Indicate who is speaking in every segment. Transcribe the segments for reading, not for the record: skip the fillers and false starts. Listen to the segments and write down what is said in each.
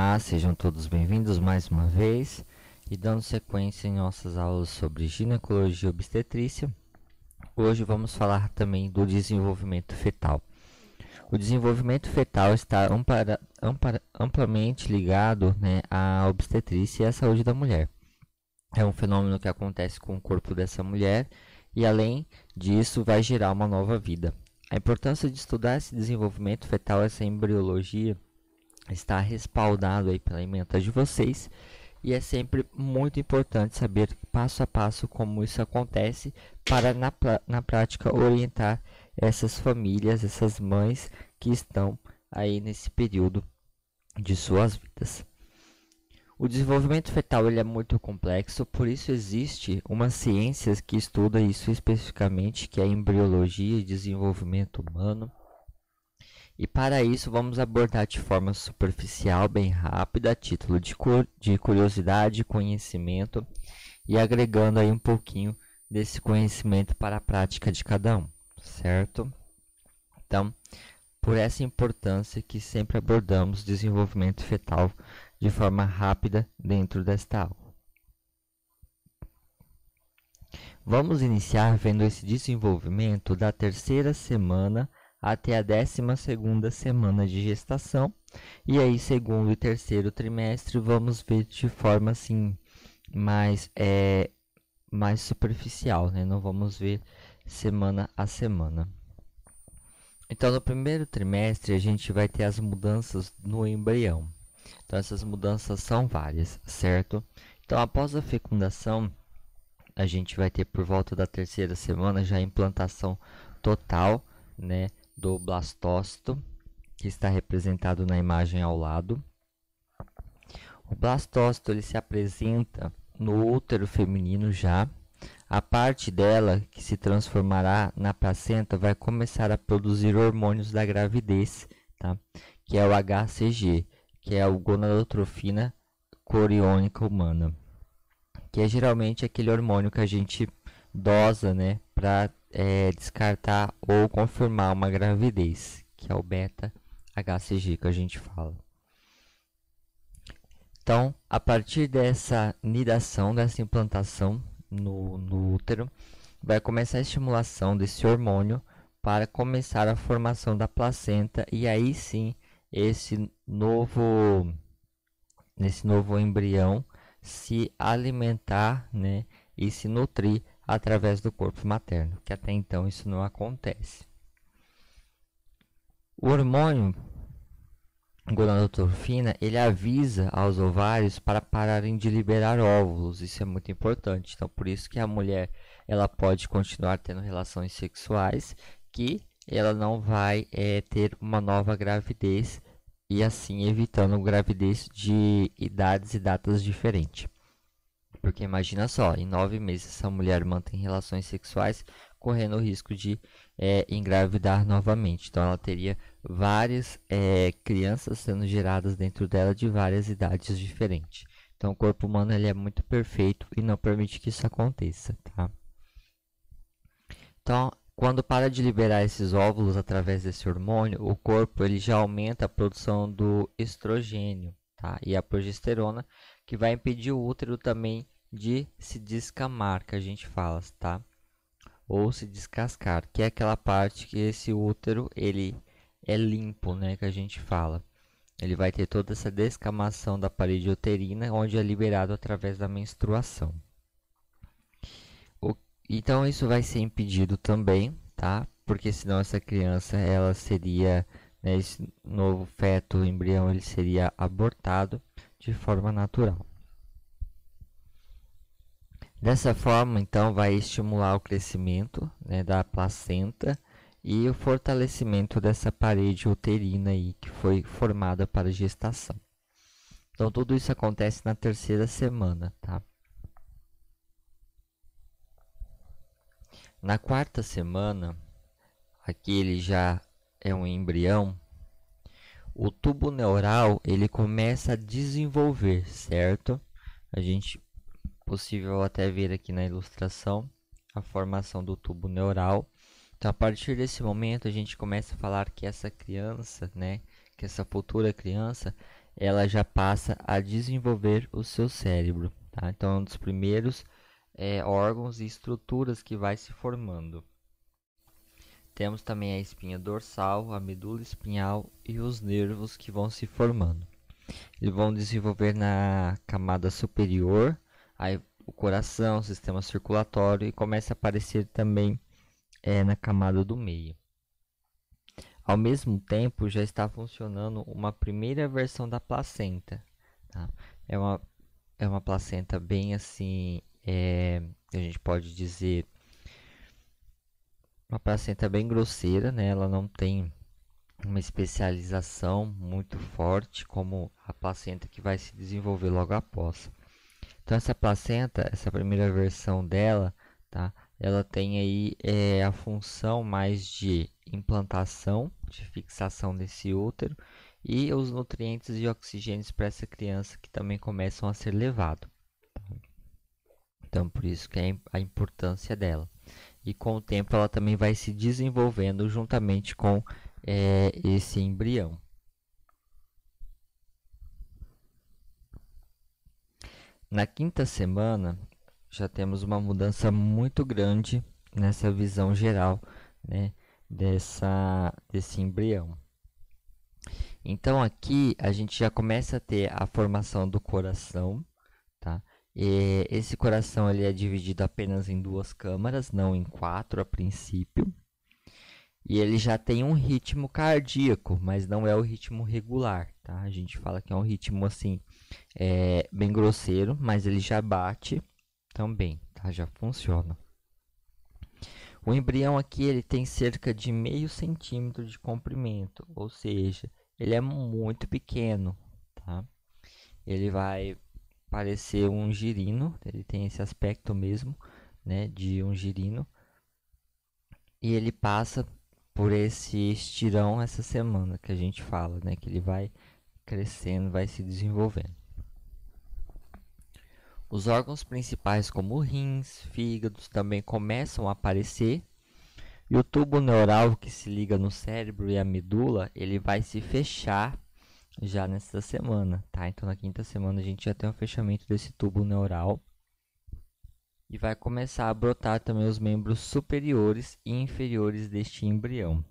Speaker 1: Olá, sejam todos bem-vindos mais uma vez e dando sequência em nossas aulas sobre ginecologia e obstetrícia. Hoje vamos falar também do desenvolvimento fetal. O desenvolvimento fetal está amplamente ligado, à obstetrícia e à saúde da mulher. É um fenômeno que acontece com o corpo dessa mulher e, além disso, vai gerar uma nova vida. A importância de estudar esse desenvolvimento fetal, essa embriologia, está respaldado aí pela ementa de vocês, e é sempre muito importante saber passo a passo como isso acontece para na prática orientar essas famílias, essas mães que estão aí nesse período de suas vidas. O desenvolvimento fetal ele é muito complexo, por isso existe uma ciência que estuda isso especificamente, que é a embriologia e desenvolvimento humano. E para isso vamos abordar de forma superficial, bem rápida, a título de curiosidade, conhecimento e agregando aí um pouquinho desse conhecimento para a prática de cada um, certo? Então, por essa importância que sempre abordamos desenvolvimento fetal de forma rápida dentro desta aula. Vamos iniciar vendo esse desenvolvimento da terceira semana até a 12ª semana de gestação, e aí segundo e terceiro trimestre vamos ver de forma assim mais superficial, né? Não vamos ver semana a semana. Então no primeiro trimestre a gente vai ter as mudanças no embrião. Então essas mudanças são várias, certo? Então após a fecundação a gente vai ter por volta da terceira semana já a implantação total, né, do blastócito, que está representado na imagem ao lado. O blastócito ele se apresenta no útero feminino já. A parte dela que se transformará na placenta vai começar a produzir hormônios da gravidez, tá? Que é o HCG, que é a gonadotrofina coriônica humana, que é geralmente aquele hormônio que a gente dosa, né, para descartar ou confirmar uma gravidez, que é o beta-HCG que a gente fala. Então, a partir dessa nidação, dessa implantação no útero, vai começar a estimulação desse hormônio para começar a formação da placenta, e aí sim, esse novo embrião se alimentar, né, e se nutrir através do corpo materno, que até então isso não acontece. O hormônio gonadotrofina, ele avisa aos ovários para pararem de liberar óvulos, isso é muito importante. Então, por isso que a mulher ela pode continuar tendo relações sexuais, que ela não vai ter uma nova gravidez, e assim evitando gravidez de idades e datas diferentes. Porque imagina só, em 9 meses essa mulher mantém relações sexuais, correndo o risco de engravidar novamente. Então ela teria várias crianças sendo geradas dentro dela de várias idades diferentes. Então o corpo humano ele é muito perfeito e não permite que isso aconteça, tá? Então, quando para de liberar esses óvulos através desse hormônio, o corpo ele já aumenta a produção do estrogênio, tá? E a progesterona, que vai impedir o útero também de se descamar, que a gente fala, tá? Ou se descascar, que é aquela parte que esse útero ele é limpo, né, que a gente fala. Ele vai ter toda essa descamação da parede uterina, onde é liberado através da menstruação. Então isso vai ser impedido também, tá? Porque senão essa criança ela seria, né, esse novo feto, embrião, ele seria abortado de forma natural. Dessa forma, então, vai estimular o crescimento, né, da placenta e o fortalecimento dessa parede uterina aí que foi formada para a gestação. Então, tudo isso acontece na terceira semana, tá? Na quarta semana, aqui ele já é um embrião, o tubo neural ele começa a desenvolver, certo? A gente possível até ver aqui na ilustração a formação do tubo neural. Então, a partir desse momento, a gente começa a falar que essa criança, né, que essa futura criança, ela já passa a desenvolver o seu cérebro, tá? Então, é um dos primeiros órgãos e estruturas que vai se formando. Temos também a espinha dorsal, a medula espinhal e os nervos que vão se formando. Eles vão desenvolver na camada superior, aí o coração, o sistema circulatório e começa a aparecer também na camada do meio. Ao mesmo tempo, já está funcionando uma primeira versão da placenta. Tá? É uma placenta bem assim, a gente pode dizer, uma placenta bem grosseira, né? Ela não tem uma especialização muito forte como a placenta que vai se desenvolver logo após. Então essa placenta, essa primeira versão dela, tá? Ela tem aí a função mais de implantação, de fixação desse útero e os nutrientes e oxigênios para essa criança que também começam a ser levados. Então por isso que é a importância dela. E com o tempo ela também vai se desenvolvendo juntamente com esse embrião. Na quinta semana, já temos uma mudança muito grande nessa visão geral, né, desse embrião. Então aqui a gente já começa a ter a formação do coração, tá? E esse coração ele é dividido apenas em 2 câmaras, não em 4 a princípio. E ele já tem um ritmo cardíaco, mas não é o ritmo regular, tá? A gente fala que é um ritmo assim, bem grosseiro, mas ele já bate também, tá? Já funciona. O embrião aqui ele tem cerca de meio centímetro de comprimento, ou seja, ele é muito pequeno, tá? Ele vai parecer um girino, ele tem esse aspecto mesmo, né, de um girino. E ele passa por esse estirão essa semana que a gente fala, né, que ele vai crescendo, vai se desenvolvendo. Os órgãos principais, como rins, fígados, também começam a aparecer. E o tubo neural que se liga no cérebro e a medula, ele vai se fechar já nessa semana, tá? Então na quinta semana a gente já tem o fechamento desse tubo neural. E vai começar a brotar também os membros superiores e inferiores deste embrião.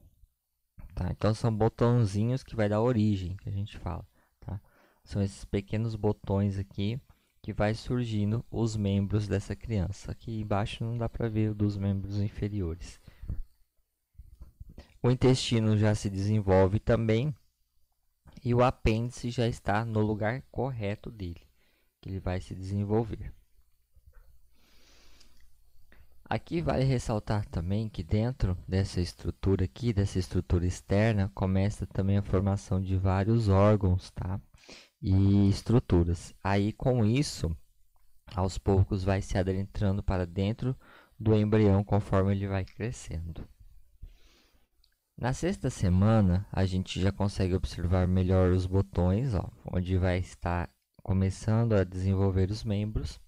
Speaker 1: Tá? Então são botãozinhos que vai dar origem, que a gente fala. Tá? São esses pequenos botões aqui que vai surgindo os membros dessa criança. Aqui embaixo não dá para ver o dos membros inferiores. O intestino já se desenvolve também e o apêndice já está no lugar correto dele, que ele vai se desenvolver. Aqui vale ressaltar também que dentro dessa estrutura aqui, dessa estrutura externa, começa também a formação de vários órgãos, tá? E estruturas. Aí com isso, aos poucos vai se adentrando para dentro do embrião conforme ele vai crescendo. Na sexta semana, a gente já consegue observar melhor os botões, ó, onde vai estar começando a desenvolver os membros.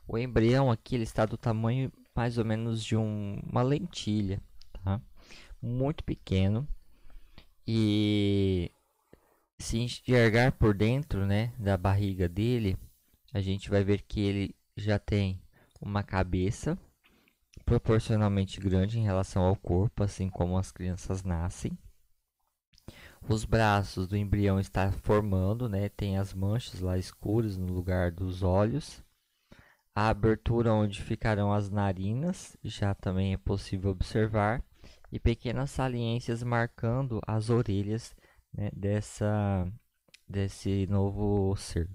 Speaker 1: O embrião aqui ele está do tamanho mais ou menos de uma lentilha, tá? Muito pequeno. E se enxergar por dentro, né, da barriga dele, a gente vai ver que ele já tem uma cabeça proporcionalmente grande em relação ao corpo, assim como as crianças nascem. Os braços do embrião estão formando, né? Tem as manchas lá escuras no lugar dos olhos. A abertura onde ficarão as narinas já também é possível observar. E pequenas saliências marcando as orelhas, né, desse novo ser.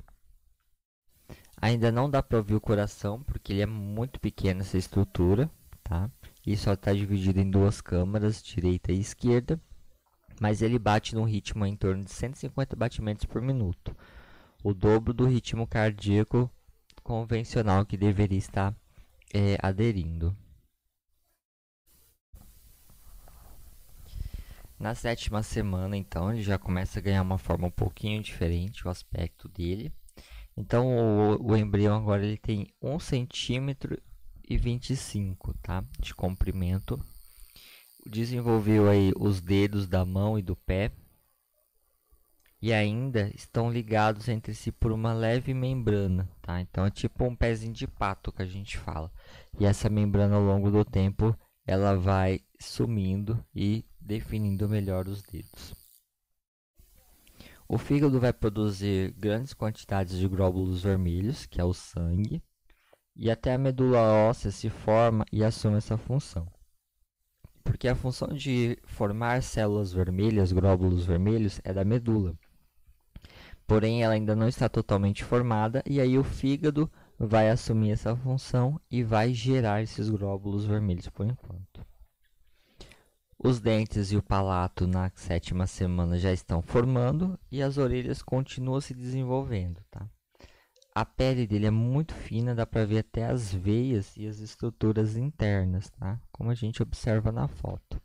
Speaker 1: Ainda não dá para ouvir o coração, porque ele é muito pequeno essa estrutura, tá? E só está dividido em 2 câmaras, direita e esquerda. Mas ele bate num ritmo em torno de 150 batimentos por minuto. O dobro do ritmo cardíaco convencional que deveria estar aderindo. Na 7ª semana, então, ele já começa a ganhar uma forma um pouquinho diferente, o aspecto dele. Então, o embrião agora ele tem 1,25 cm, tá, de comprimento. Desenvolveu aí os dedos da mão e do pé. e ainda estão ligados entre si por uma leve membrana, tá? Então é tipo um pezinho de pato que a gente fala. E essa membrana ao longo do tempo ela vai sumindo e definindo melhor os dedos. O fígado vai produzir grandes quantidades de glóbulos vermelhos, que é o sangue, e até a medula óssea se forma e assume essa função. Porque a função de formar células vermelhas, glóbulos vermelhos, é da medula. Porém, ela ainda não está totalmente formada, e aí o fígado vai assumir essa função e vai gerar esses glóbulos vermelhos por enquanto. Os dentes e o palato na 7ª semana já estão formando e as orelhas continuam se desenvolvendo, tá? A pele dele é muito fina, dá para ver até as veias e as estruturas internas, tá? Como a gente observa na foto.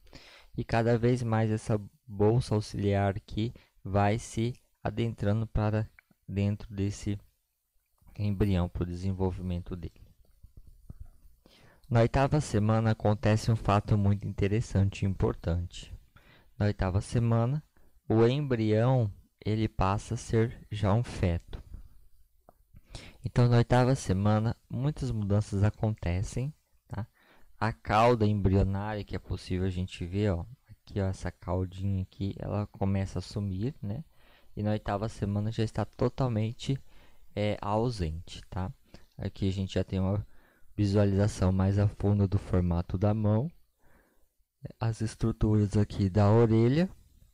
Speaker 1: E cada vez mais essa bolsa auxiliar aqui vai se adentrando para dentro desse embrião para o desenvolvimento dele. Na 8ª semana acontece um fato muito interessante e importante. Na 8ª semana, o embrião ele passa a ser já um feto. Então, na 8ª semana, muitas mudanças acontecem, tá? A cauda embrionária, que é possível a gente ver, ó, aqui, ó, essa caudinha aqui, ela começa a sumir, né? E na 8ª semana já está totalmente ausente, tá? Aqui a gente já tem uma visualização mais a fundo do formato da mão, as estruturas aqui da orelha,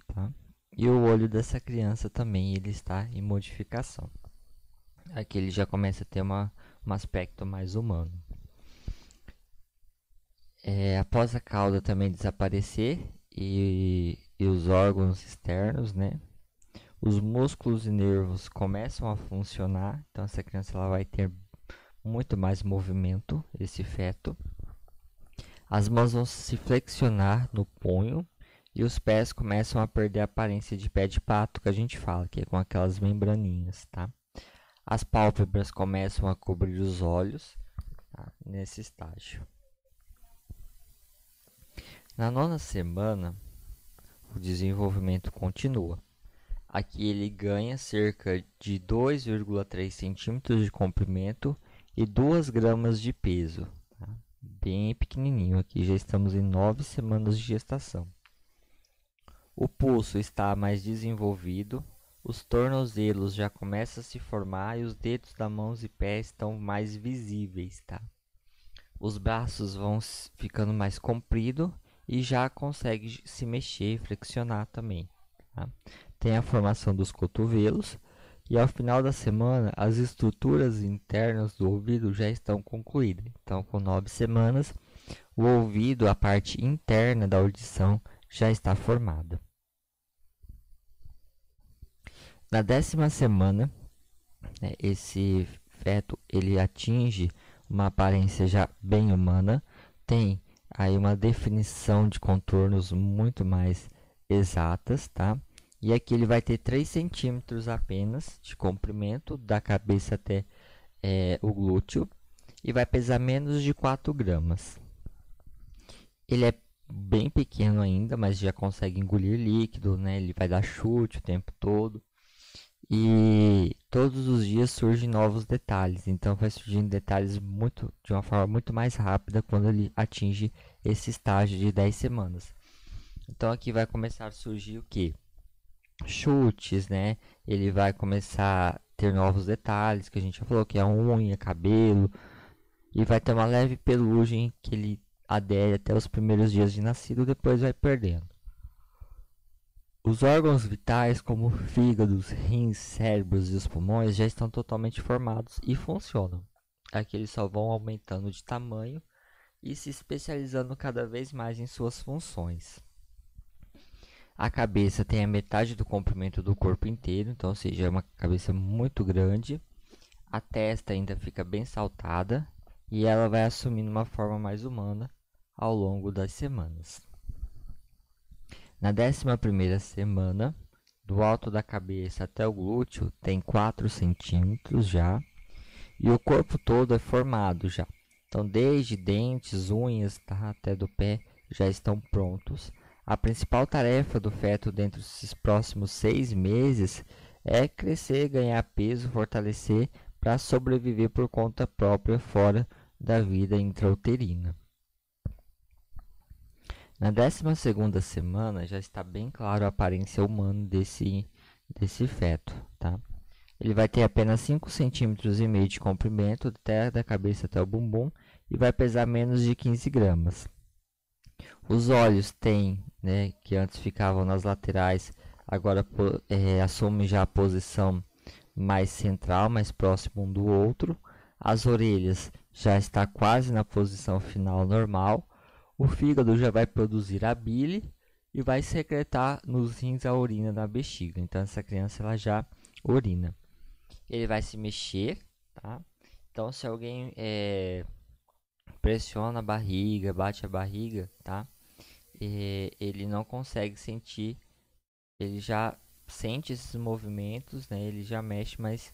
Speaker 1: tá? E o olho dessa criança também ele está em modificação. Aqui ele já começa a ter um aspecto mais humano. Após a cauda também desaparecer e os órgãos externos, né? Os músculos e nervos começam a funcionar, então essa criança ela vai ter muito mais movimento, esse feto. As mãos vão se flexionar no punho e os pés começam a perder a aparência de pé de pato que a gente fala, que é com aquelas membraninhas, tá? As pálpebras começam a cobrir os olhos, tá? Nesse estágio. Na 9ª semana, o desenvolvimento continua. Aqui ele ganha cerca de 2,3 centímetros de comprimento e 2 gramas de peso, tá? Bem pequenininho. Aqui já estamos em 9 semanas de gestação. O pulso está mais desenvolvido, os tornozelos já começam a se formar e os dedos das mãos e pés estão mais visíveis, tá? Os braços vão ficando mais compridos e já consegue se mexer e flexionar também, tá? Tem a formação dos cotovelos. E ao final da semana, as estruturas internas do ouvido já estão concluídas. Então, com 9 semanas, o ouvido, a parte interna da audição, já está formada. Na 10ª semana, né, esse feto ele atinge uma aparência já bem humana, tem aí uma definição de contornos muito mais exatas, tá? E aqui ele vai ter 3 centímetros apenas de comprimento, da cabeça até o glúteo, e vai pesar menos de 4 gramas. Ele é bem pequeno ainda, mas já consegue engolir líquido, né? Ele vai dar chute o tempo todo. E todos os dias surgem novos detalhes, então vai surgindo detalhes de uma forma muito mais rápida quando ele atinge esse estágio de 10 semanas. Então aqui vai começar a surgir o que? Chutes, né? Ele vai começar a ter novos detalhes, que a gente já falou, que é unha, cabelo, e vai ter uma leve pelugem que ele adere até os primeiros dias de nascido, depois vai perdendo. Os órgãos vitais, como fígados, rins, cérebros e os pulmões, já estão totalmente formados e funcionam. Aqui eles só vão aumentando de tamanho e se especializando cada vez mais em suas funções. A cabeça tem a metade do comprimento do corpo inteiro, então, ou seja, é uma cabeça muito grande. A testa ainda fica bem saltada e ela vai assumindo uma forma mais humana ao longo das semanas. Na 11ª semana, do alto da cabeça até o glúteo, tem 4 centímetros já, e o corpo todo é formado já. Então, desde dentes, unhas, tá, até do pé, já estão prontos. A principal tarefa do feto dentro desses próximos 6 meses é crescer, ganhar peso, fortalecer para sobreviver por conta própria fora da vida intrauterina. Na 12ª semana já está bem claro a aparência humana desse feto, tá? Ele vai ter apenas 5,5 cm de comprimento, da cabeça até o bumbum, e vai pesar menos de 15 gramas. Os olhos têm, né, que antes ficavam nas laterais, agora assumem já a posição mais central, mais próximo um do outro. As orelhas já está quase na posição final normal. O fígado já vai produzir a bile e vai secretar nos rins a urina na bexiga. Então essa criança ela já urina. Ele vai se mexer, tá? Então se alguém pressiona a barriga, bate a barriga, tá? Ele não consegue sentir, ele já sente esses movimentos, né? Ele já mexe, mas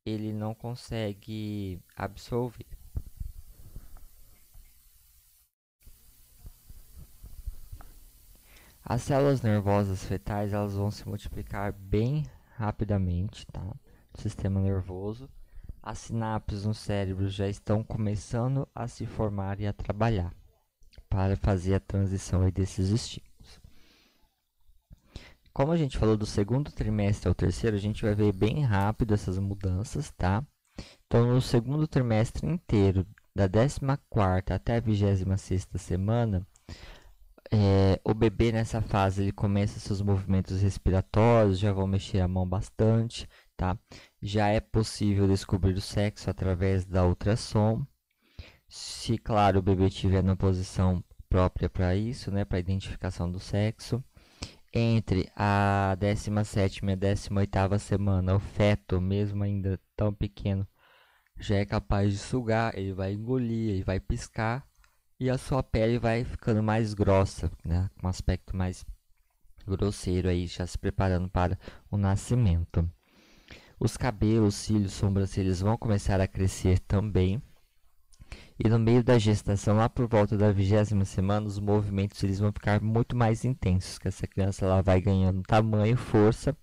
Speaker 1: ele não consegue absorver. As células nervosas fetais elas vão se multiplicar bem rapidamente, tá? No sistema nervoso. As sinapses no cérebro já estão começando a se formar e a trabalhar para fazer a transição aí desses estímulos. Como a gente falou do segundo trimestre ao terceiro, a gente vai ver bem rápido essas mudanças, tá? Então, no segundo trimestre inteiro, da 14ª até a 26ª semana, o bebê nessa fase ele começa seus movimentos respiratórios, já vão mexer a mão bastante, tá? Já é possível descobrir o sexo através da ultrassom. Se, claro, o bebê estiver na posição própria para isso, né, para identificação do sexo. Entre a 17ª e a 18ª semana, o feto, mesmo ainda tão pequeno, já é capaz de sugar, ele vai engolir, ele vai piscar e a sua pele vai ficando mais grossa, né, com um aspecto mais grosseiro aí, já se preparando para o nascimento. Os cabelos, cílios, sobrancelhas vão começar a crescer também. E no meio da gestação, lá por volta da 20ª semana, os movimentos eles vão ficar muito mais intensos, que essa criança ela vai ganhando tamanho, força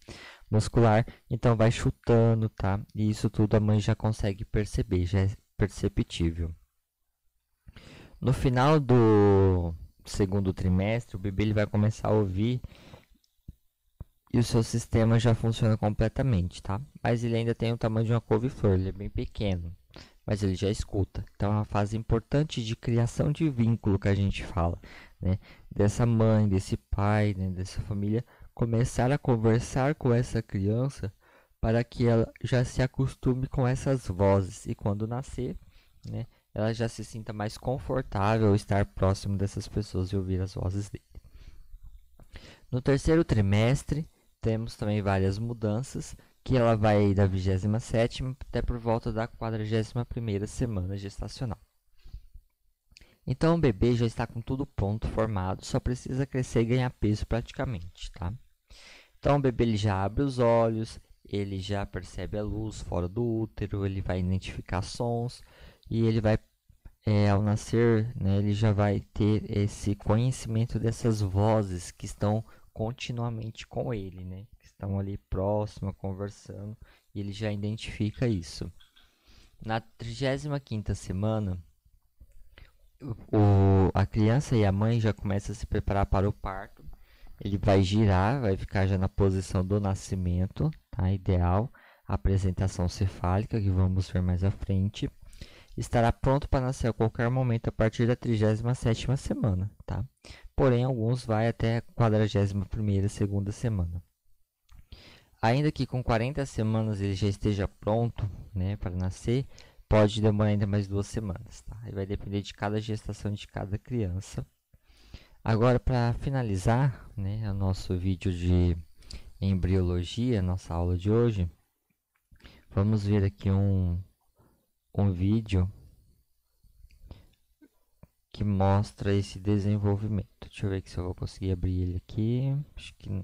Speaker 1: muscular, então vai chutando, tá? E isso tudo a mãe já consegue perceber, já é perceptível. No final do segundo trimestre, o bebê ele vai começar a ouvir e o seu sistema já funciona completamente, tá? Mas ele ainda tem o tamanho de uma couve-flor, ele é bem pequeno, mas ele já escuta. Então é uma fase importante de criação de vínculo que a gente fala, né? Dessa mãe, desse pai, né? Dessa família começar a conversar com essa criança para que ela já se acostume com essas vozes e quando nascer, né? Ela já se sinta mais confortável estar próximo dessas pessoas e ouvir as vozes dele. No terceiro trimestre, temos também várias mudanças, que ela vai da 27ª até por volta da 41ª semana gestacional. Então o bebê já está com tudo pronto, formado, só precisa crescer e ganhar peso praticamente, tá? Então o bebê ele já abre os olhos, ele já percebe a luz fora do útero, ele vai identificar sons e ele vai, ao nascer, né, ele já vai ter esse conhecimento dessas vozes que estão continuamente com ele, né? Que estão ali próximo, conversando, e ele já identifica isso. Na 35ª semana, a criança e a mãe já começam a se preparar para o parto. Ele vai girar, vai ficar já na posição do nascimento, tá? Ideal. A apresentação cefálica, que vamos ver mais à frente. Estará pronto para nascer a qualquer momento a partir da 37ª semana, tá? Porém, alguns vai até a 41ª, segunda semana. Ainda que com 40 semanas ele já esteja pronto, né, para nascer, pode demorar ainda mais 2 semanas, tá? E vai depender de cada gestação de cada criança. Agora, para finalizar, né, o nosso vídeo de embriologia, nossa aula de hoje, vamos ver aqui um vídeo que mostra esse desenvolvimento. Deixa eu ver se eu vou conseguir abrir ele aqui. Acho que não.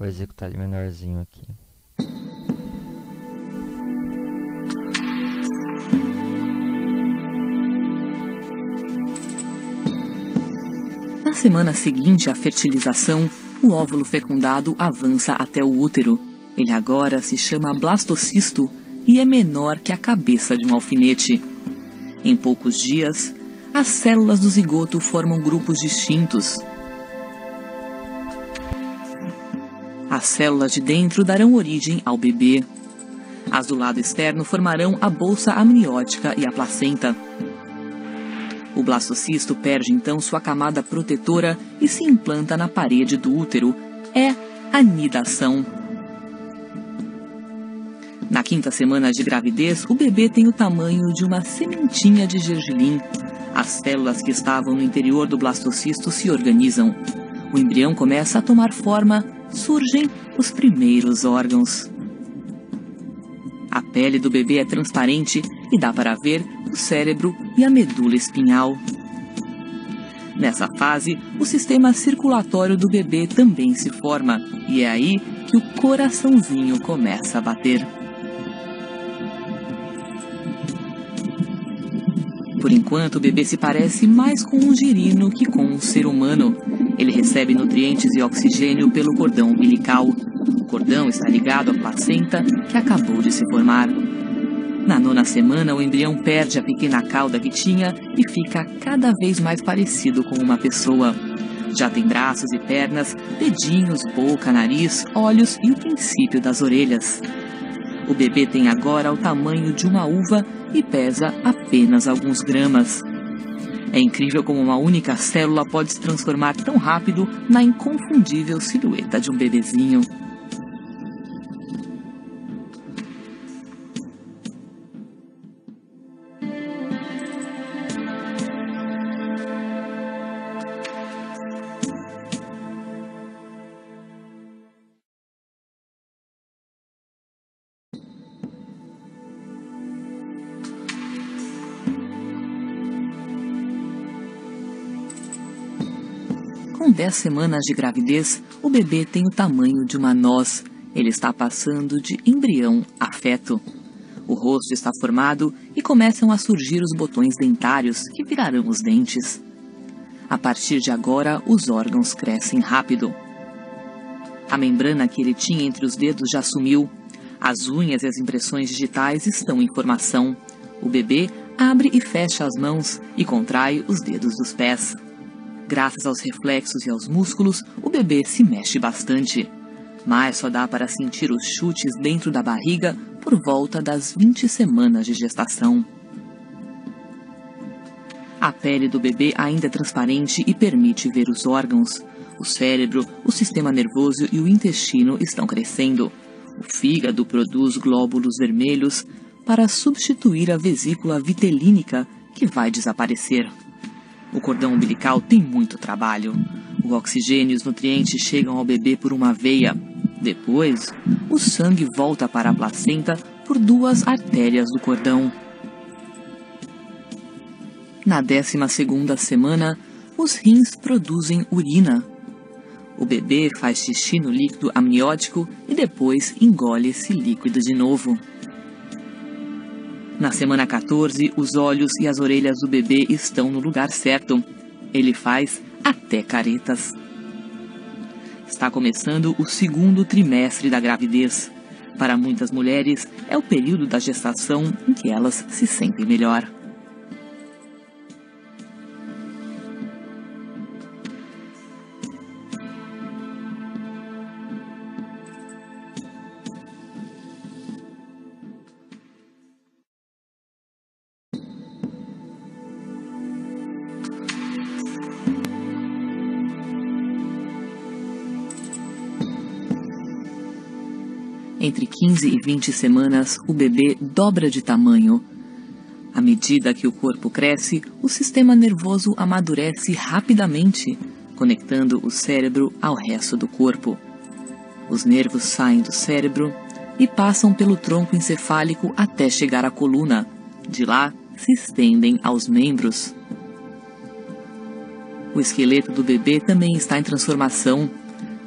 Speaker 1: Vou executar ele menorzinho aqui.
Speaker 2: Na semana seguinte à fertilização, o óvulo fecundado avança até o útero. Ele agora se chama blastocisto e é menor que a cabeça de um alfinete. Em poucos dias, as células do zigoto formam grupos distintos. As células de dentro darão origem ao bebê. As do lado externo formarão a bolsa amniótica e a placenta. O blastocisto perde então sua camada protetora e se implanta na parede do útero. É a nidação. Na 5ª semana de gravidez, o bebê tem o tamanho de uma sementinha de gergelim. As células que estavam no interior do blastocisto se organizam. O embrião começa a tomar forma, surgem os primeiros órgãos. A pele do bebê é transparente e dá para ver o cérebro e a medula espinhal. Nessa fase, o sistema circulatório do bebê também se forma, e é aí que o coraçãozinho começa a bater. Por enquanto, o bebê se parece mais com um girino que com um ser humano. Ele recebe nutrientes e oxigênio pelo cordão umbilical. O cordão está ligado à placenta que acabou de se formar. Na 9ª semana, o embrião perde a pequena cauda que tinha e fica cada vez mais parecido com uma pessoa. Já tem braços e pernas, dedinhos, boca, nariz, olhos e o princípio das orelhas. O bebê tem agora o tamanho de uma uva e pesa apenas alguns gramas. É incrível como uma única célula pode se transformar tão rápido na inconfundível silhueta de um bebezinho. Com 10 semanas de gravidez, o bebê tem o tamanho de uma noz. Ele está passando de embrião a feto. O rosto está formado e começam a surgir os botões dentários, que virarão os dentes. A partir de agora, os órgãos crescem rápido. A membrana que ele tinha entre os dedos já sumiu. As unhas e as impressões digitais estão em formação. O bebê abre e fecha as mãos e contrai os dedos dos pés. Graças aos reflexos e aos músculos, o bebê se mexe bastante. Mas só dá para sentir os chutes dentro da barriga por volta das 20 semanas de gestação. A pele do bebê ainda é transparente e permite ver os órgãos. O cérebro, o sistema nervoso e o intestino estão crescendo. O fígado produz glóbulos vermelhos para substituir a vesícula vitelínica, que vai desaparecer. O cordão umbilical tem muito trabalho. O oxigênio e os nutrientes chegam ao bebê por uma veia. Depois, o sangue volta para a placenta por 2 artérias do cordão. Na 12ª semana, os rins produzem urina. O bebê faz xixi no líquido amniótico e depois engole esse líquido de novo. Na semana 14, os olhos e as orelhas do bebê estão no lugar certo. Ele faz até caretas. Está começando o 2º trimestre da gravidez. Para muitas mulheres, é o período da gestação em que elas se sentem melhor. Entre 15 e 20 semanas, o bebê dobra de tamanho. À medida que o corpo cresce, o sistema nervoso amadurece rapidamente, conectando o cérebro ao resto do corpo. Os nervos saem do cérebro e passam pelo tronco encefálico até chegar à coluna. De lá, se estendem aos membros. O esqueleto do bebê também está em transformação.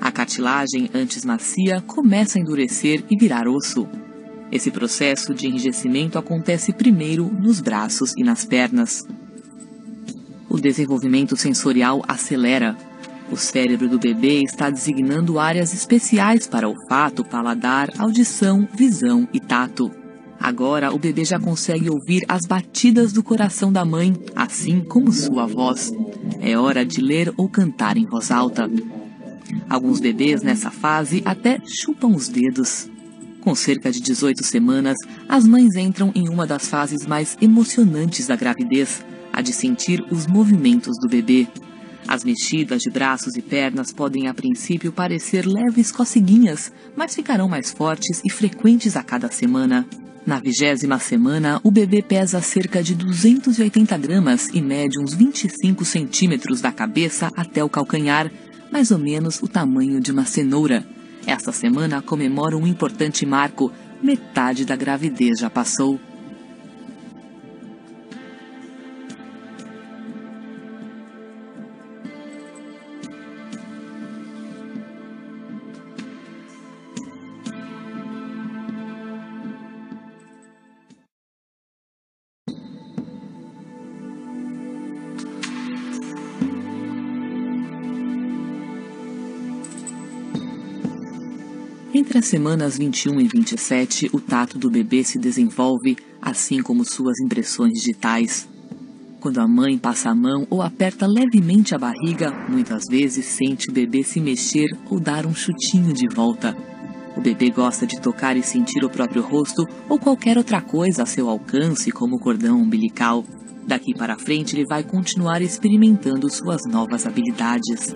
Speaker 2: A cartilagem, antes macia, começa a endurecer e virar osso. Esse processo de enrijecimento acontece primeiro nos braços e nas pernas. O desenvolvimento sensorial acelera. O cérebro do bebê está designando áreas especiais para olfato, paladar, audição, visão e tato. Agora o bebê já consegue ouvir as batidas do coração da mãe, assim como sua voz. É hora de ler ou cantar em voz alta. Alguns bebês nessa fase até chupam os dedos. Com cerca de 18 semanas, as mães entram em uma das fases mais emocionantes da gravidez, a de sentir os movimentos do bebê. As mexidas de braços e pernas podem a princípio parecer leves coceguinhas, mas ficarão mais fortes e frequentes a cada semana. Na 20ª semana, o bebê pesa cerca de 280 gramas e mede uns 25 centímetros da cabeça até o calcanhar, mais ou menos o tamanho de uma cenoura. Esta semana comemora um importante marco: metade da gravidez já passou. Entre as semanas 21 e 27, o tato do bebê se desenvolve, assim como suas impressões digitais. Quando a mãe passa a mão ou aperta levemente a barriga, muitas vezes sente o bebê se mexer ou dar um chutinho de volta. O bebê gosta de tocar e sentir o próprio rosto ou qualquer outra coisa a seu alcance, como o cordão umbilical. Daqui para frente, ele vai continuar experimentando suas novas habilidades.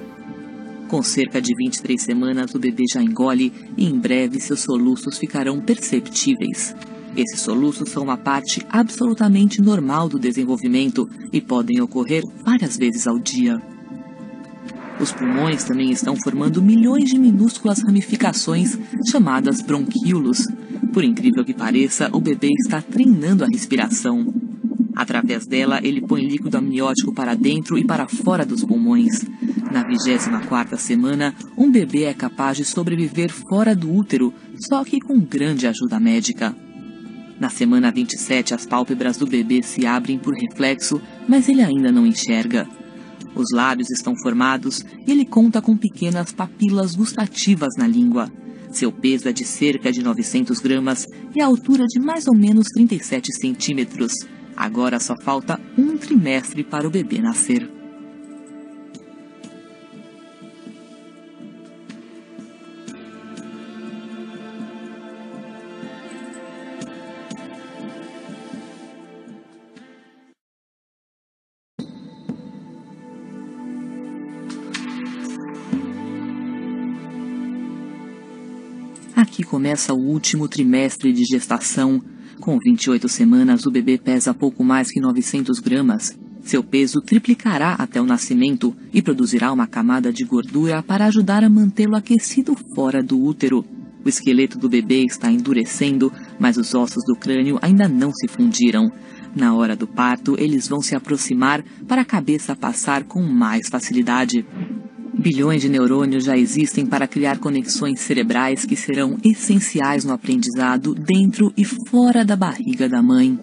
Speaker 2: Com cerca de 23 semanas, o bebê já engole e em breve seus soluços ficarão perceptíveis. Esses soluços são uma parte absolutamente normal do desenvolvimento e podem ocorrer várias vezes ao dia. Os pulmões também estão formando milhões de minúsculas ramificações chamadas bronquíolos. Por incrível que pareça, o bebê está treinando a respiração. Através dela, ele põe líquido amniótico para dentro e para fora dos pulmões. Na 24ª semana, um bebê é capaz de sobreviver fora do útero, só que com grande ajuda médica. Na semana 27, as pálpebras do bebê se abrem por reflexo, mas ele ainda não enxerga. Os lábios estão formados e ele conta com pequenas papilas gustativas na língua. Seu peso é de cerca de 900 gramas e a altura de mais ou menos 37 centímetros. Agora só falta um trimestre para o bebê nascer. Aqui começa o último trimestre de gestação. Com 28 semanas, o bebê pesa pouco mais que 900 gramas. Seu peso triplicará até o nascimento e produzirá uma camada de gordura para ajudar a mantê-lo aquecido fora do útero. O esqueleto do bebê está endurecendo, mas os ossos do crânio ainda não se fundiram. Na hora do parto, eles vão se aproximar para a cabeça passar com mais facilidade. Bilhões de neurônios já existem para criar conexões cerebrais que serão essenciais no aprendizado dentro e fora da barriga da mãe.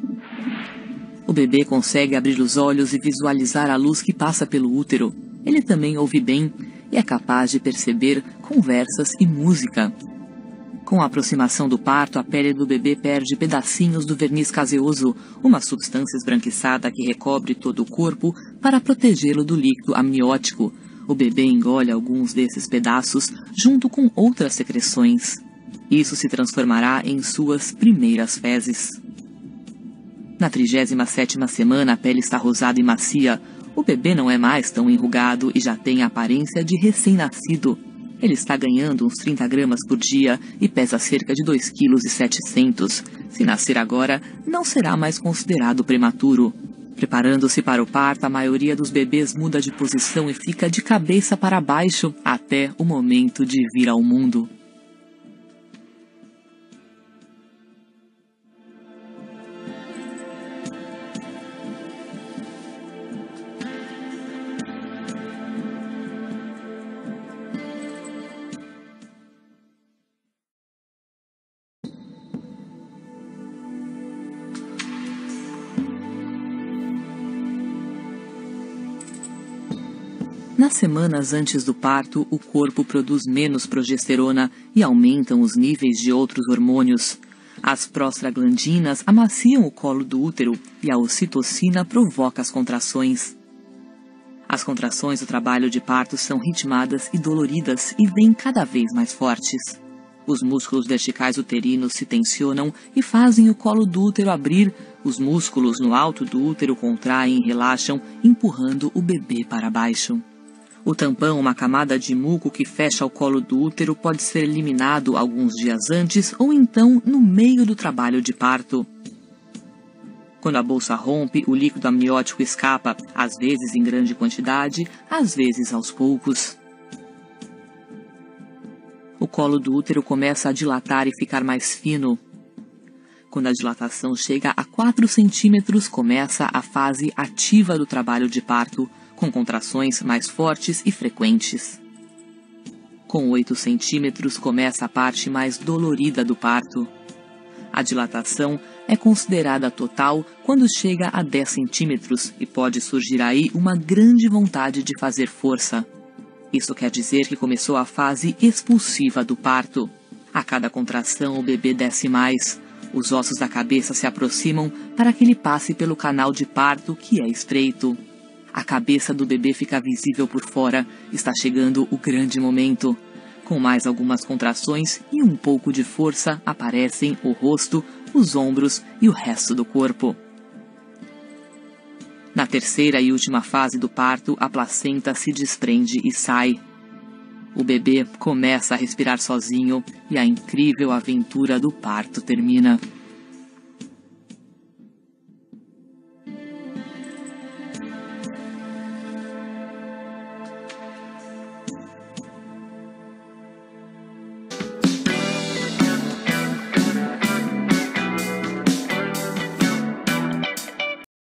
Speaker 2: O bebê consegue abrir os olhos e visualizar a luz que passa pelo útero. Ele também ouve bem e é capaz de perceber conversas e música. Com a aproximação do parto, a pele do bebê perde pedacinhos do verniz caseoso, uma substância esbranquiçada que recobre todo o corpo para protegê-lo do líquido amniótico. O bebê engole alguns desses pedaços junto com outras secreções. Isso se transformará em suas primeiras fezes. Na 37ª semana, a pele está rosada e macia. O bebê não é mais tão enrugado e já tem a aparência de recém-nascido. Ele está ganhando uns 30 gramas por dia e pesa cerca de 2,7 kg. Se nascer agora, não será mais considerado prematuro. Preparando-se para o parto, a maioria dos bebês muda de posição e fica de cabeça para baixo até o momento de vir ao mundo. Nas semanas antes do parto, o corpo produz menos progesterona e aumentam os níveis de outros hormônios. As prostaglandinas amaciam o colo do útero e a ocitocina provoca as contrações. As contrações do trabalho de parto são ritmadas e doloridas e vêm cada vez mais fortes. Os músculos verticais uterinos se tensionam e fazem o colo do útero abrir, os músculos no alto do útero contraem e relaxam, empurrando o bebê para baixo. O tampão, uma camada de muco que fecha o colo do útero, pode ser eliminado alguns dias antes ou então no meio do trabalho de parto. Quando a bolsa rompe, o líquido amniótico escapa, às vezes em grande quantidade, às vezes aos poucos. O colo do útero começa a dilatar e ficar mais fino. Quando a dilatação chega a 4 centímetros, começa a fase ativa do trabalho de parto, com contrações mais fortes e frequentes. Com 8 centímetros começa a parte mais dolorida do parto. A dilatação é considerada total quando chega a 10 centímetros e pode surgir aí uma grande vontade de fazer força. Isso quer dizer que começou a fase expulsiva do parto. A cada contração o bebê desce mais. Os ossos da cabeça se aproximam para que ele passe pelo canal de parto, que é estreito. A cabeça do bebê fica visível por fora. Está chegando o grande momento. Com mais algumas contrações e um pouco de força, aparecem o rosto, os ombros e o resto do corpo. Na terceira e última fase do parto, a placenta se desprende e sai. O bebê começa a respirar sozinho e a incrível aventura do parto termina.